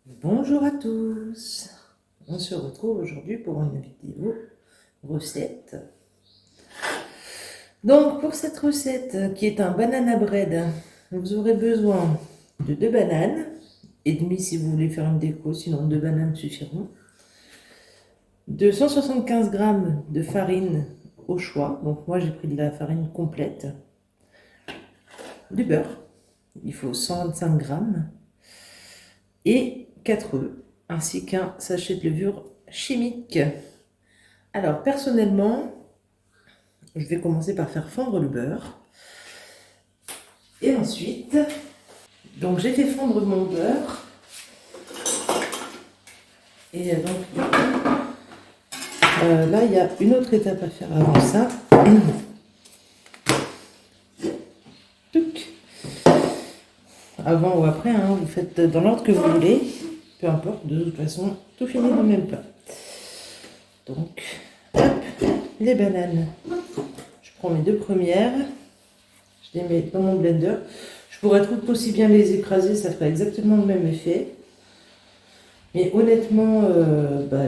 Bonjour à tous, on se retrouve aujourd'hui pour une vidéo recette. Donc pour cette recette qui est un banana bread, vous aurez besoin de 2 bananes, et demie si vous voulez faire une déco, sinon 2 bananes suffiront. De 175 g de farine au choix, donc moi j'ai pris de la farine complète. Du beurre, il faut 125 g, et 4 œufs, ainsi qu'un sachet de levure chimique. Alors personnellement, je vais commencer par faire fondre le beurre. Et ensuite, donc j'ai fait fondre mon beurre. Et donc là, il y a une autre étape à faire avant ça. Avant ou après, hein, vous faites dans l'ordre que vous voulez. Peu importe, de toute façon, tout finit dans le même plat. Donc, hop, les bananes. Je prends mes 2 premières. Je les mets dans mon blender. Je pourrais tout aussi bien les écraser, ça ferait exactement le même effet. Mais honnêtement,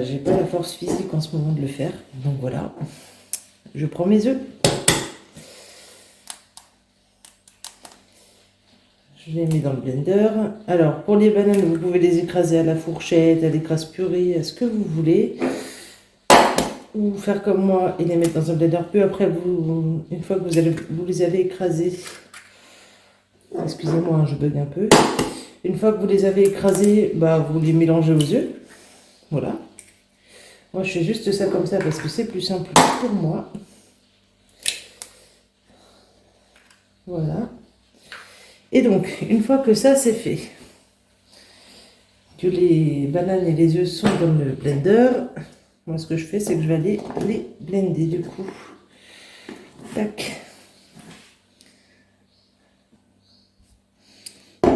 j'ai pas la force physique en ce moment de le faire. Donc voilà, je prends mes œufs. Je les mets dans le blender. Alors pour les bananes, vous pouvez les écraser à la fourchette, à l'écrase purée, à ce que vous voulez. Ou faire comme moi et les mettre dans un blender. Puis après, une fois que vous les avez écrasés, excusez-moi, hein, je bug un peu. Une fois que vous les avez écrasés, vous les mélangez aux œufs. Voilà. Moi, je fais juste ça comme ça parce que c'est plus simple pour moi. Voilà. Et donc, une fois que ça c'est fait, que les bananes et les œufs sont dans le blender, moi ce que je fais, c'est que je vais aller les blender du coup. Tac.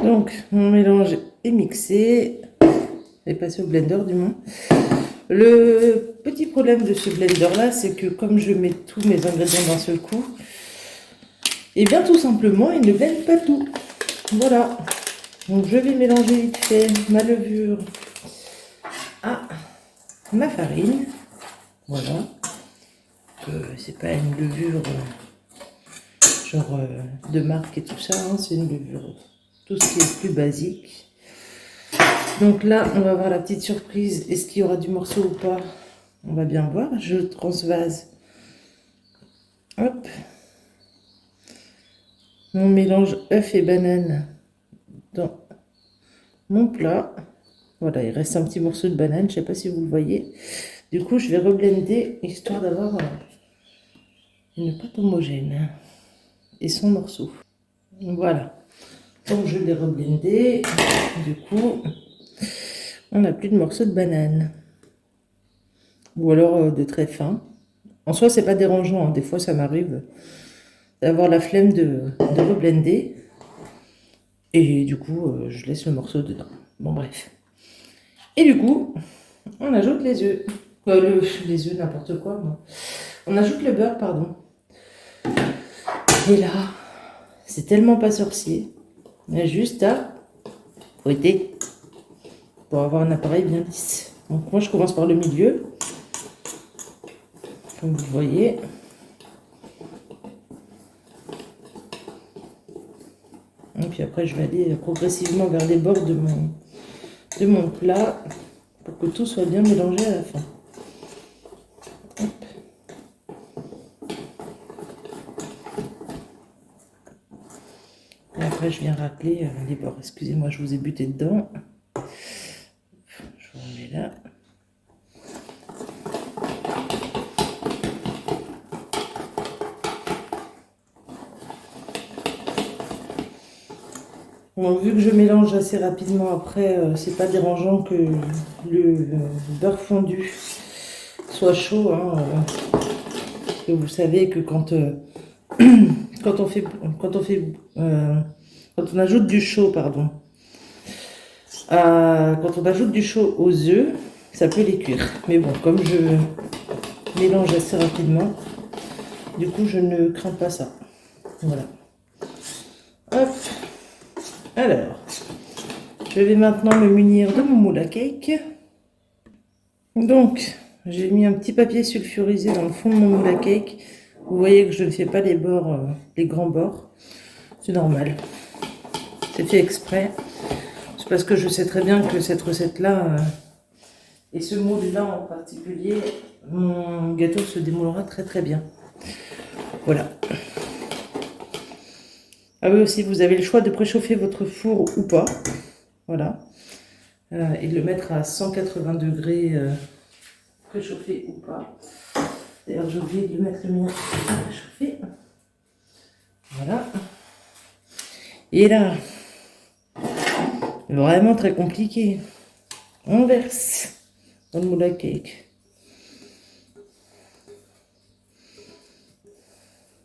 Donc, mon mélange est mixé. Et passé au blender du moins. Le petit problème de ce blender là, c'est que comme je mets tous mes ingrédients d'un seul coup, et bien tout simplement, il ne blende pas tout. Voilà. Donc je vais mélanger vite fait ma levure à ma farine. Voilà. C'est pas une levure de marque et tout ça, hein, c'est une levure tout ce qui est plus basique. Donc là, on va voir la petite surprise. Est-ce qu'il y aura du morceau ou pas? On va bien voir. Je transvase. Hop. Mon mélange œuf et banane dans mon plat. Voilà, il reste un petit morceau de banane. Je ne sais pas si vous le voyez. Du coup, je vais reblender histoire d'avoir une pâte homogène et son morceau. Voilà. Donc je l'ai reblendé. Du coup, on n'a plus de morceaux de banane. Ou alors de très fin. En soi, c'est pas dérangeant, hein. Des fois, ça m'arrive d'avoir la flemme de reblender. Et du coup, je laisse le morceau dedans. Bon, bref. Et du coup, on ajoute les œufs. Les œufs, n'importe quoi, moi. On ajoute le beurre, pardon. Et là, c'est tellement pas sorcier. Il y a juste à fouetter pour avoir un appareil bien lisse. Donc moi, je commence par le milieu. Comme vous voyez. Et puis après, je vais aller progressivement vers les bords de mon plat pour que tout soit bien mélangé à la fin. Hop. Et après, je viens racler les bords. Excusez-moi, je vous ai buté dedans. Je vous remets là. Bon, vu que je mélange assez rapidement après, c'est pas dérangeant que le beurre fondu soit chaud. Hein, parce que vous savez que quand on ajoute du chaud, pardon, quand on ajoute du chaud aux œufs, ça peut les cuire. Mais bon, comme je mélange assez rapidement, du coup, je ne crains pas ça. Voilà. Hop. Alors, je Je vais maintenant me munir de mon moule à cake. Donc, j'ai mis un petit papier sulfurisé dans le fond de mon moule à cake. Vous voyez que je ne fais pas les bords, les grands bords. C'est normal. C'est fait exprès. C'est parce que je sais très bien que cette recette-là, et ce moule-là en particulier, mon gâteau se démoulera très très bien. Voilà. Ah oui aussi, vous avez le choix de préchauffer votre four ou pas. Voilà. Et de le mettre à 180 degrés préchauffé ou pas. D'ailleurs, j'ai oublié de le mettre le mien à préchauffer. Voilà. Et là, vraiment très compliqué. On verse dans le moule à cake.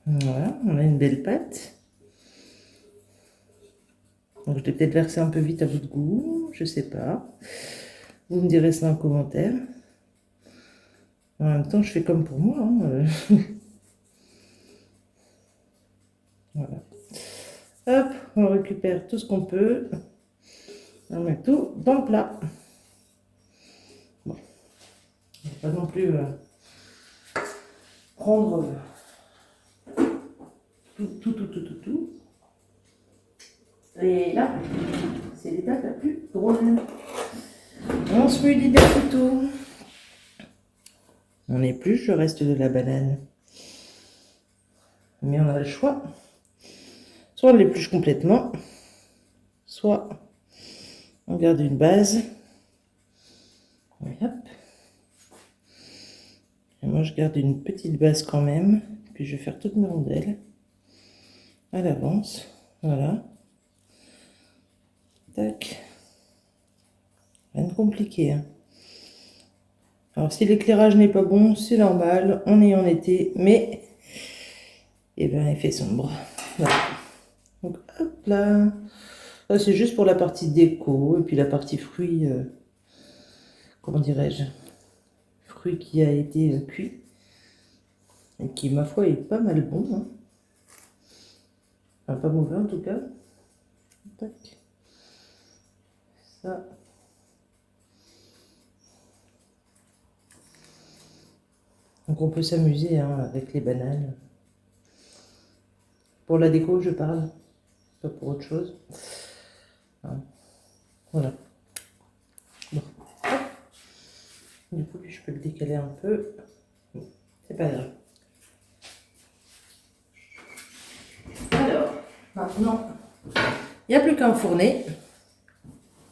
Voilà, on a une belle pâte. Donc je l'ai peut-être versé un peu vite à votre goût, je sais pas. Vous me direz ça en commentaire. En même temps, je fais comme pour moi. Hein. Voilà. Hop, on récupère tout ce qu'on peut. On met tout dans le plat. Bon. On va pas non plus prendre tout. Et là, c'est l'étape la plus drôle. On se met l'idée couteau. On épluche le reste de la banane. Mais on a le choix. Soit on l'épluche complètement, soit on garde une base. Et hop. Et moi, je garde une petite base quand même. Puis je vais faire toutes mes rondelles à l'avance. Voilà. Tac. Rien de compliqué. Hein. Alors, si l'éclairage n'est pas bon, c'est normal. On est en été, mais eh ben, il fait sombre. Voilà. Donc, hop là. Ça, c'est juste pour la partie déco. Et puis la partie fruits, comment dirais-je, fruits qui a été cuit. Et qui, ma foi, est pas mal bon. Hein. Enfin, pas mauvais en tout cas. Tac. Ça. Donc on peut s'amuser hein, avec les bananes. Pour la déco, je parle. Pas pour autre chose. Hein. Voilà. Bon. Du coup, je peux le décaler un peu. Bon, c'est pas grave. Alors, maintenant, il n'y a plus qu'à enfourner.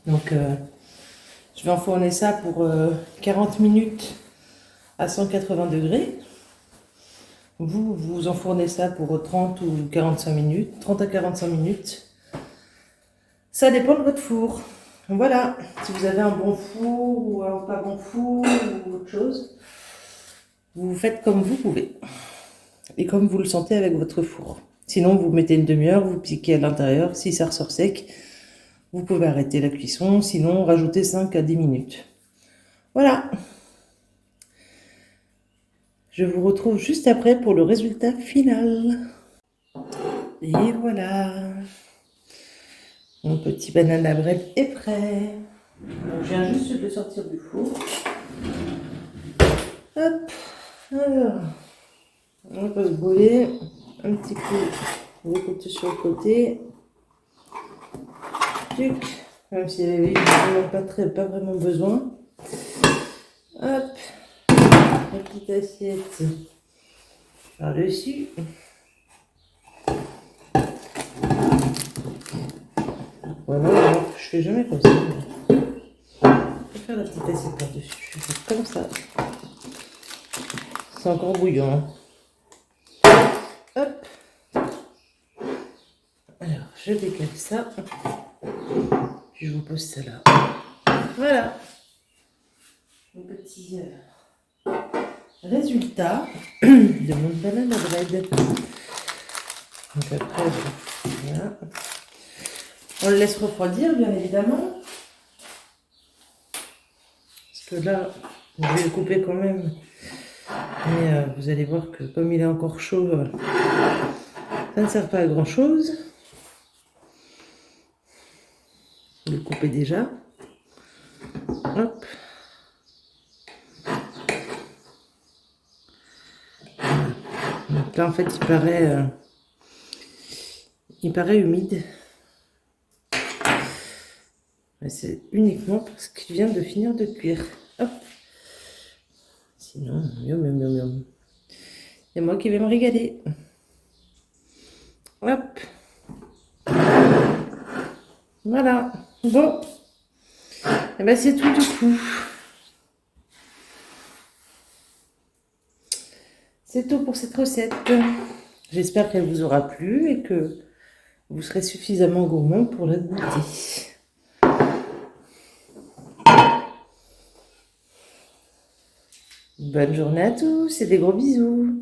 Donc, je vais enfourner ça pour 40 minutes à 180 degrés. Vous enfournez ça pour 30 ou 45 minutes, 30 à 45 minutes. Ça dépend de votre four. Voilà, si vous avez un bon four ou un pas bon four ou autre chose, vous faites comme vous pouvez. Et comme vous le sentez avec votre four. Sinon, vous mettez une demi-heure, vous piquez à l'intérieur. Si ça ressort sec, vous pouvez arrêter la cuisson. Sinon, rajoutez 5 à 10 minutes. Voilà. Je vous retrouve juste après pour le résultat final. Et voilà. Mon petit banana bread est prêt. Donc, je viens juste de le sortir du four. Hop. Alors, on va se brûler. Un petit coup de couteau sur le côté. Tuc. Même s'il y avait pas vraiment besoin. Hop. La petite assiette par-dessus. Voilà, je fais jamais comme ça. Je vais faire la petite assiette par-dessus. Je vais faire comme ça. C'est encore bouillant. Hop. Alors, je décale ça. Puis je vous pose ça là. Voilà. Mon petit résultat de mon banana bread. Donc après, voilà. On le laisse refroidir, bien évidemment. Parce que là, je vais le couper quand même. Mais vous allez voir que comme il est encore chaud, ça ne sert pas à grand chose. Le couper déjà. Hop. Donc là, en fait, il paraît humide. Mais c'est uniquement parce qu'il vient de finir de cuire. Hop. Sinon, miam, miam, miam, miam. C'est moi qui vais me régaler. Hop. Voilà. Bon. Et ben c'est tout du coup. C'est tout pour cette recette. J'espère qu'elle vous aura plu et que vous serez suffisamment gourmand pour la goûter. Bonne journée à tous et des gros bisous.